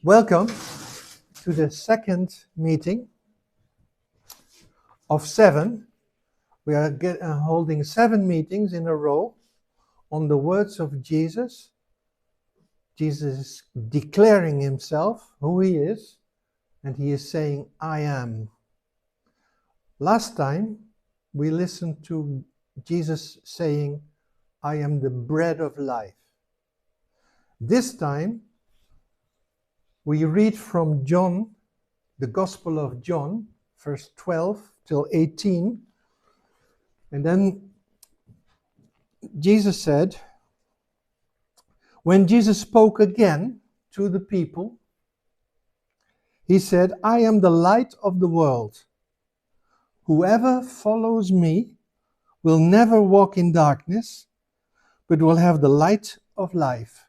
Welcome to the second meeting of 7. We are holding 7 meetings in a row on the words of Jesus. Jesus is declaring himself, who he is, and he is saying, I am. Last time we listened to Jesus saying, I am the bread of life. This time we read from John, the Gospel of John, verse 12 till 18. And then Jesus said, when Jesus spoke again to the people, he said, I am the light of the world. Whoever follows me will never walk in darkness, but will have the light of life.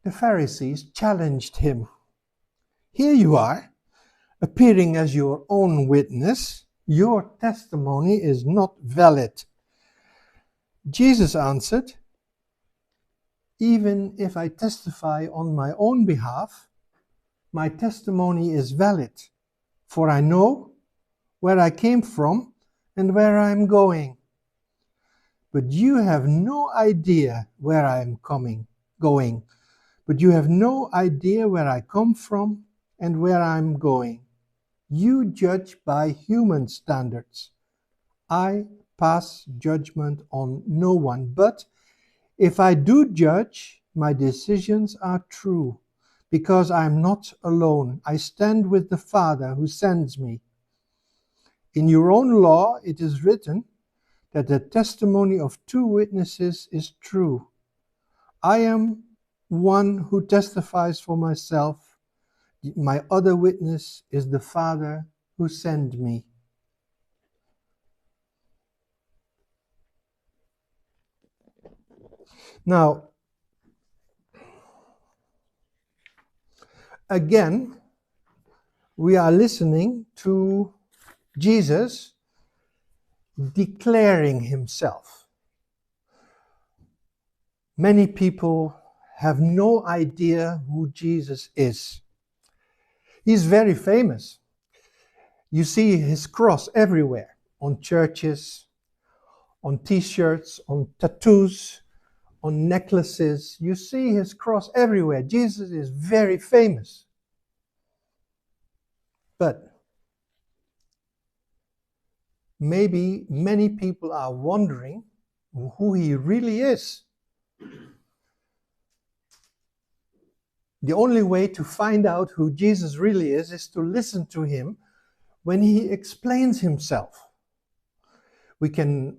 The Pharisees challenged him. Here you are, appearing as your own witness. Your testimony is not valid. Jesus answered, even if I testify on my own behalf, my testimony is valid, for I know where I came from and where I am going. But you have no idea where I am going. But you have no idea where I come from and where I am going. You judge by human standards. I pass judgment on no one, but if I do judge, my decisions are true, because I am not alone. I stand with the Father who sends me. In your own law it is written that the testimony of 2 witnesses is true. I am one who testifies for myself. My other witness is the Father who sent me. Now, again, we are listening to Jesus declaring himself. Many people have no idea who Jesus is. He's very famous. You see his cross everywhere, on churches, on t-shirts, on tattoos, on necklaces. You see his cross everywhere. Jesus is very famous. But maybe many people are wondering who he really is. The only way to find out who Jesus really is to listen to him when he explains himself. We can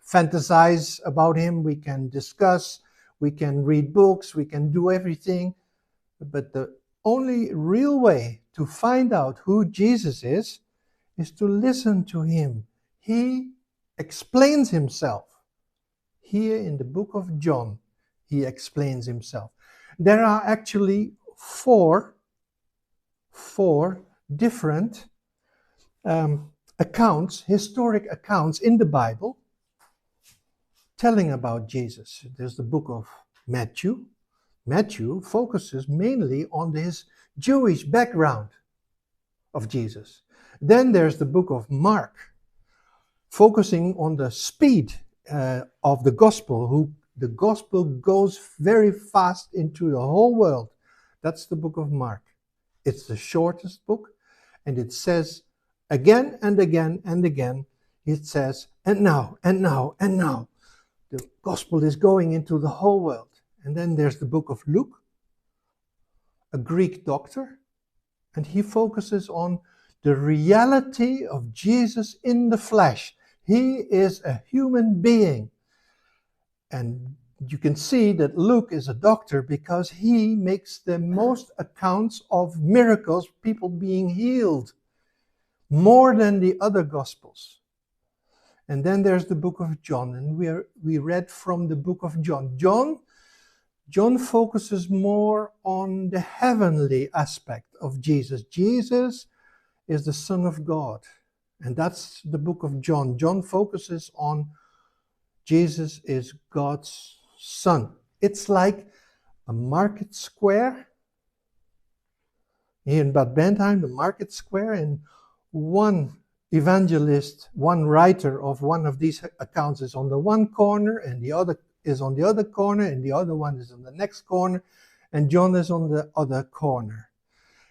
fantasize about him, we can discuss, we can read books, we can do everything. But the only real way to find out who Jesus is to listen to him. He explains himself. Here in the book of John, he explains himself. There are actually four different accounts, historic accounts in the Bible telling about Jesus. There's the book of Matthew. Matthew focuses mainly on his Jewish background of Jesus. Then there's the book of Mark, focusing on the speed of the gospel. The gospel goes very fast into the whole world. That's the book of Mark. It's the shortest book, and it says again and again and again, it says, and now, and now, and now. The gospel is going into the whole world. And then there's the book of Luke, a Greek doctor, and he focuses on the reality of Jesus in the flesh. He is a human being. And you can see that Luke is a doctor because he makes the most accounts of miracles, people being healed, more than the other gospels. And then there's the book of John, and we read from the book of John. John focuses more on the heavenly aspect of Jesus. Jesus is the Son of God, and that's the book of John. John focuses on Jesus is God's Son. It's like a market square. Here in Bad Bentheim, the market square, and one evangelist, one writer of one of these accounts is on the one corner, and the other is on the other corner, and the other one is on the next corner, and John is on the other corner.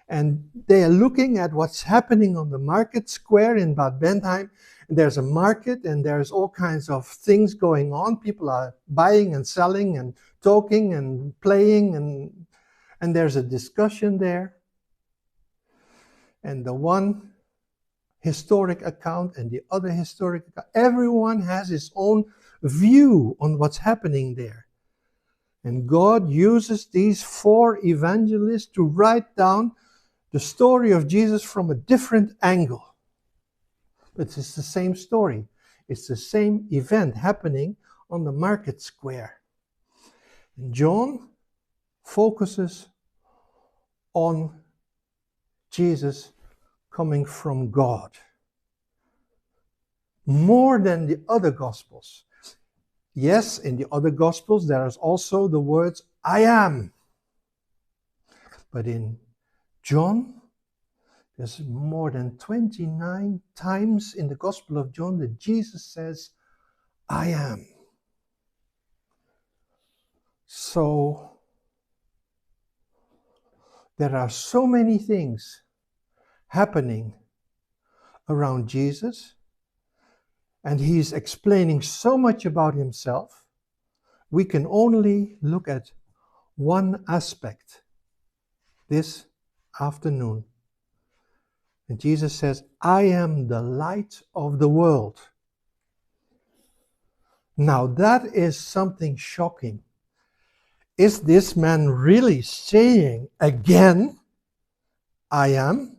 And they are looking at what's happening on the market square in Bad Bentheim. There's a market, and there's all kinds of things going on. People are buying and selling and talking and playing, and there's a discussion there. And the one historic account and the other historic account, everyone has his own view on what's happening there. And God uses these 4 evangelists to write down the story of Jesus from a different angle. But it's the same story. It's the same event happening on the market square. And John focuses on Jesus coming from God more than the other Gospels. Yes, in the other Gospels there is also the words I am. But in John, there's more than 29 times in the Gospel of John that Jesus says, I am. So there are so many things happening around Jesus, and he's explaining so much about himself. We can only look at one aspect this afternoon. And Jesus says, I am the light of the world. Now that is something shocking. Is this man really saying again, I am?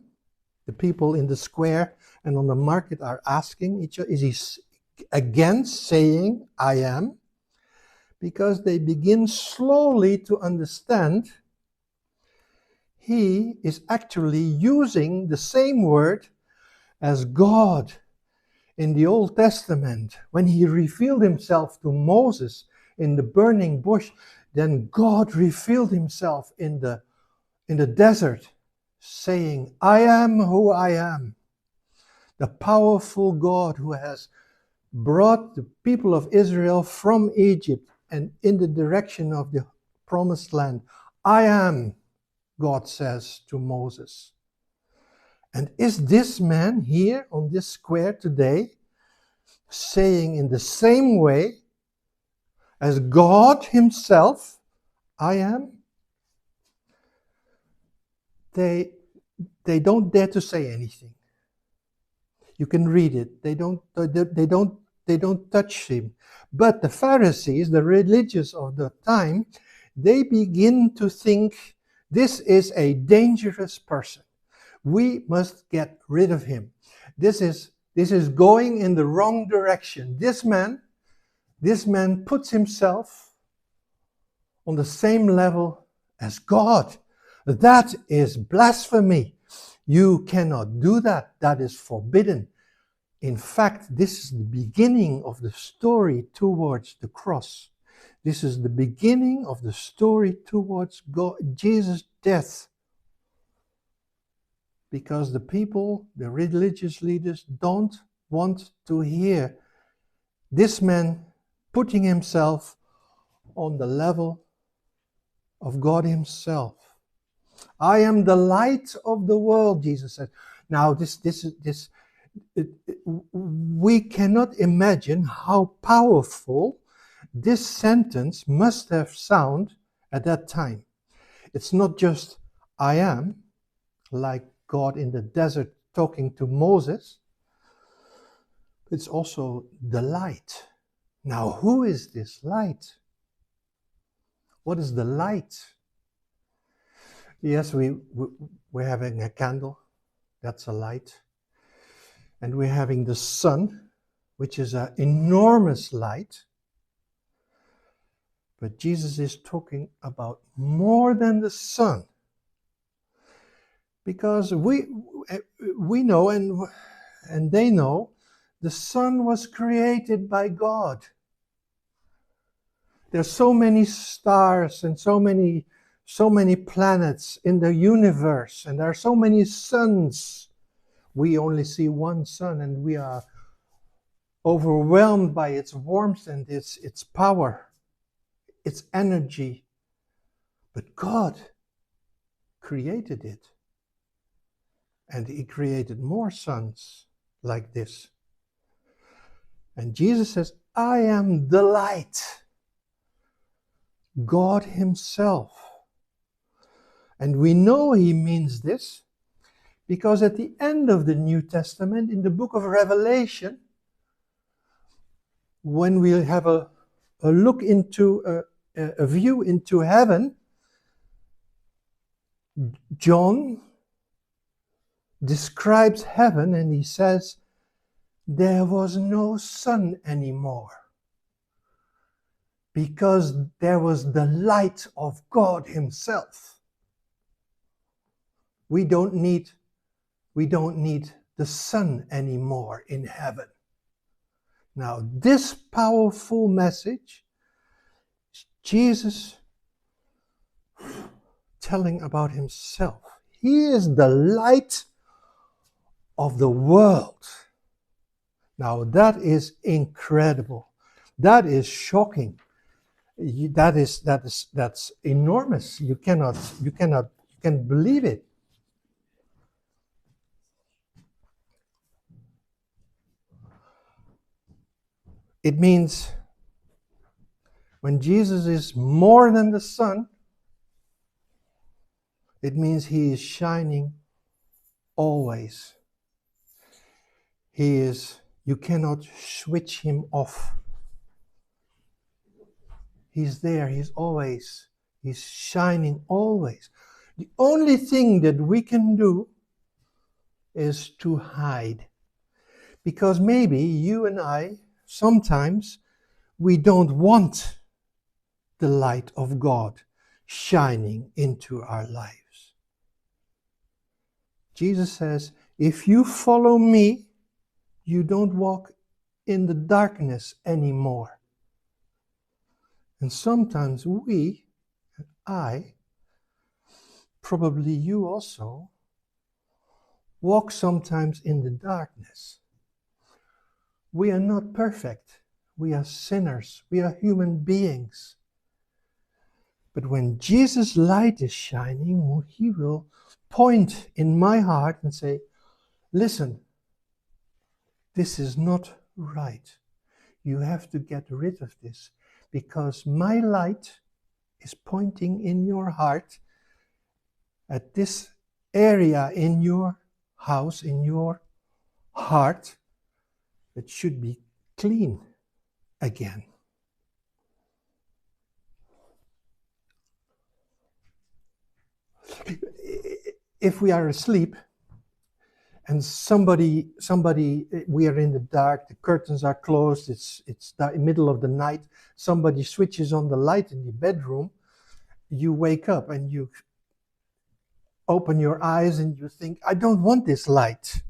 The people in the square and on the market are asking each other, is he again saying, I am? Because they begin slowly to understand he is actually using the same word as God in the Old Testament. When he revealed himself to Moses in the burning bush, then God revealed himself in the desert, saying, I am who I am. The powerful God who has brought the people of Israel from Egypt and in the direction of the promised land. I am, God says to Moses. And is this man here on this square today saying in the same way as God himself, I am? They don't dare to say anything. You can read it. They don't touch him. But the Pharisees, the religious of the time, they begin to think this is a dangerous person. We must get rid of him. This is going in the wrong direction. This man puts himself on the same level as God. That is blasphemy. You cannot do that. That is forbidden. In fact, this is the beginning of the story towards the cross. This is the beginning of the story towards Jesus' death. Because the people, the religious leaders, don't want to hear this man putting himself on the level of God himself. I am the light of the world, Jesus said. Now, we cannot imagine how powerful this sentence must have sounded at that time. It's not just I am, like God in the desert talking to Moses. It's also the light. Now, who is this light? What is the light? Yes, we're having a candle. That's a light. And we're having the sun, which is an enormous light. But Jesus is talking about more than the sun. Because we know and they know the sun was created by God. There's so many stars and so many planets in the universe, and there are so many suns. We only see one sun, and we are overwhelmed by its warmth and its power, its energy. But God created it. And he created more suns like this. And Jesus says, I am the light. God himself. And we know he means this because at the end of the New Testament, in the book of Revelation, when we have a look into a view into heaven, John describes heaven and he says, there was no sun anymore because there was the light of God himself. We don't need the sun anymore in heaven. Now, this powerful message, Jesus telling about himself. He is the light of the world. Now, that is incredible. That is shocking. That's enormous. You can't believe it. It means when Jesus is more than the sun, it means he is shining always. You cannot switch him off. He's there, he's shining always. The only thing that we can do is to hide. Because maybe you and I, sometimes, we don't want the light of God shining into our lives. Jesus says, if you follow me, you don't walk in the darkness anymore. And sometimes we, and I, probably you also, walk sometimes in the darkness. We are not perfect. We are sinners. We are human beings. But when Jesus' light is shining, he will point in my heart and say, listen, this is not right. You have to get rid of this because my light is pointing in your heart at this area in your house, in your heart, that should be clean again. If we are asleep and somebody, we are in the dark, the curtains are closed, it's the middle of the night, somebody switches on the light in the bedroom, you wake up and you open your eyes and you think, I don't want this light.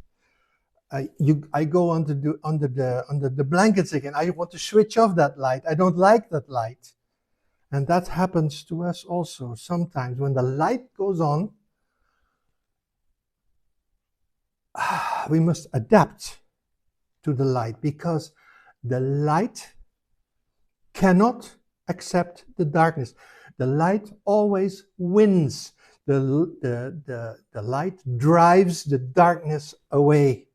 I go under the blankets again. I want to switch off that light. I don't like that light. And that happens to us also sometimes. When the light goes on, we must adapt to the light because the light cannot accept the darkness. The light always wins. The light drives the darkness away.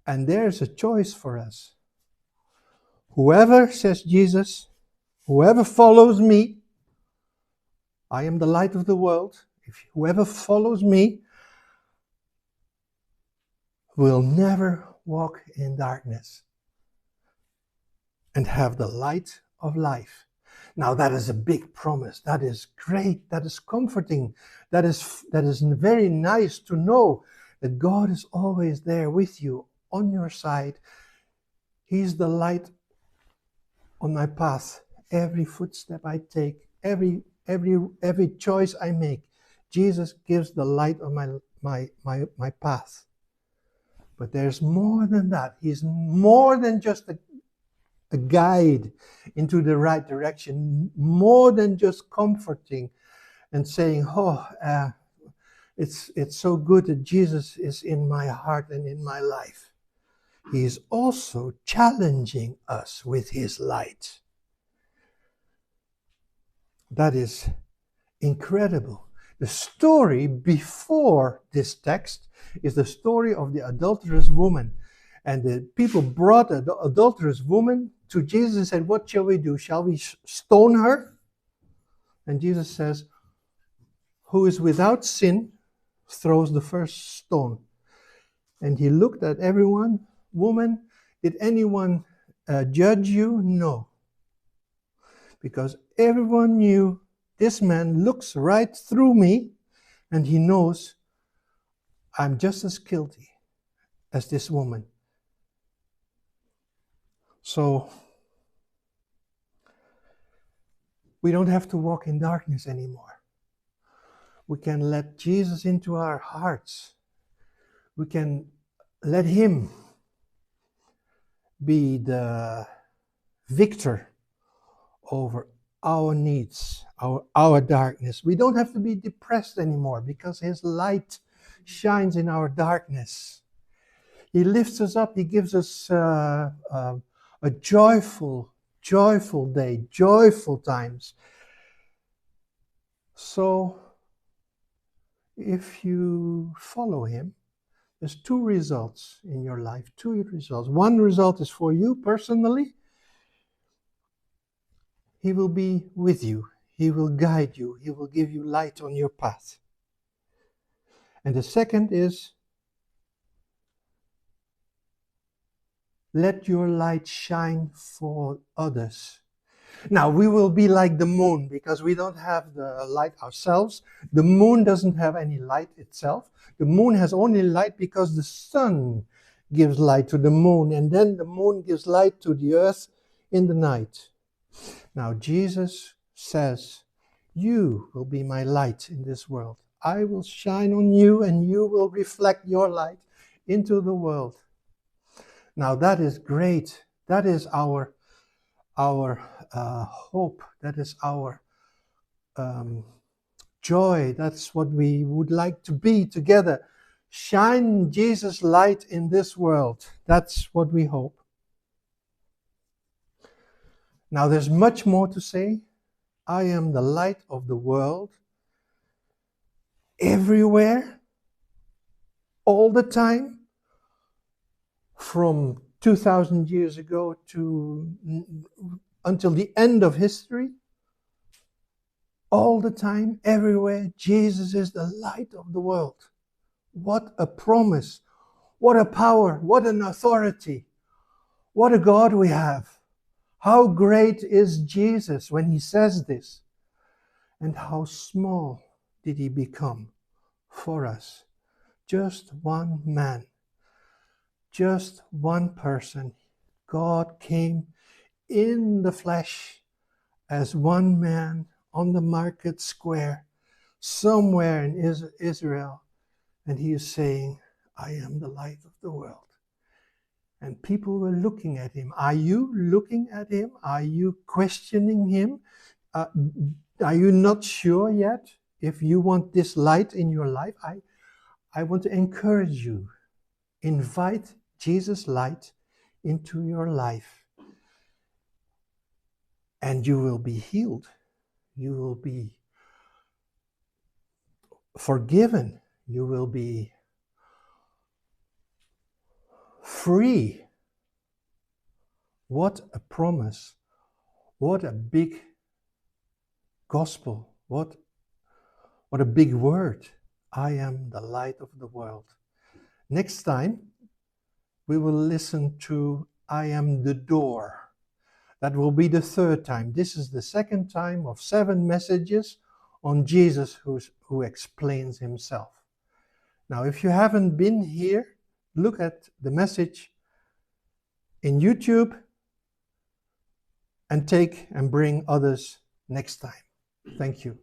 And there's a choice for us. Whoever, says Jesus, whoever follows me, I am the light of the world. Whoever follows me will never walk in darkness and have the light of life. Now that is a big promise. That is great. That is comforting. That is very nice to know that God is always there with you, on your side. He's the light on my path. Every footstep I take, every choice I make, Jesus gives the light on my path. But there's more than that. He's more than just a guide into the right direction, more than just comforting and saying, oh, it's so good that Jesus is in my heart and in my life. He is also challenging us with his light. That is incredible. The story before this text is the story of the adulterous woman. And the people brought the adulterous woman to Jesus and said, what shall we do? Shall we stone her? And Jesus says, who is without sin throws the first stone. And he looked at everyone. Woman, did anyone judge you? No. Because everyone knew this man looks right through me and he knows I'm just as guilty as this woman. So we don't have to walk in darkness anymore. We can let Jesus into our hearts. We can let him be the victor over our needs, our darkness. We don't have to be depressed anymore because his light shines in our darkness. He lifts us up. He gives us a joyful day, joyful times. So if you follow him, there's two results in your life, two results. One result is for you personally. He will be with you. He will guide you. He will give you light on your path. And the second is, let your light shine for others. Now, we will be like the moon because we don't have the light ourselves. The moon doesn't have any light itself. The moon has only light because the sun gives light to the moon, and then the moon gives light to the earth in the night. Now, Jesus says, you will be my light in this world. I will shine on you and you will reflect your light into the world. Now, that is great. That is our hope. That is our joy. That's what we would like to be together. Shine Jesus' light in this world. That's what we hope. Now, there's much more to say. I am the light of the world. Everywhere. All the time. From 2,000 years ago to until the end of history. All the time, everywhere, Jesus is the light of the world. What a promise. What a power. What an authority. What a God we have. How great is Jesus when he says this? And how small did he become for us? Just one man. Just one person. God came in the flesh as one man on the market square somewhere in Israel. And he is saying, I am the light of the world. And people were looking at him. Are you looking at him? Are you questioning him? Are you not sure yet if you want this light in your life? I want to encourage you. Invite Jesus' light into your life. And you will be healed. You will be forgiven. You will be free. What a promise. What a big gospel. What a big word. I am the light of the world. Next time, we will listen to I am the door. That will be the third time. This is the second time of 7 messages on Jesus who explains himself. Now, if you haven't been here, look at the message in YouTube and take and bring others next time. Thank you.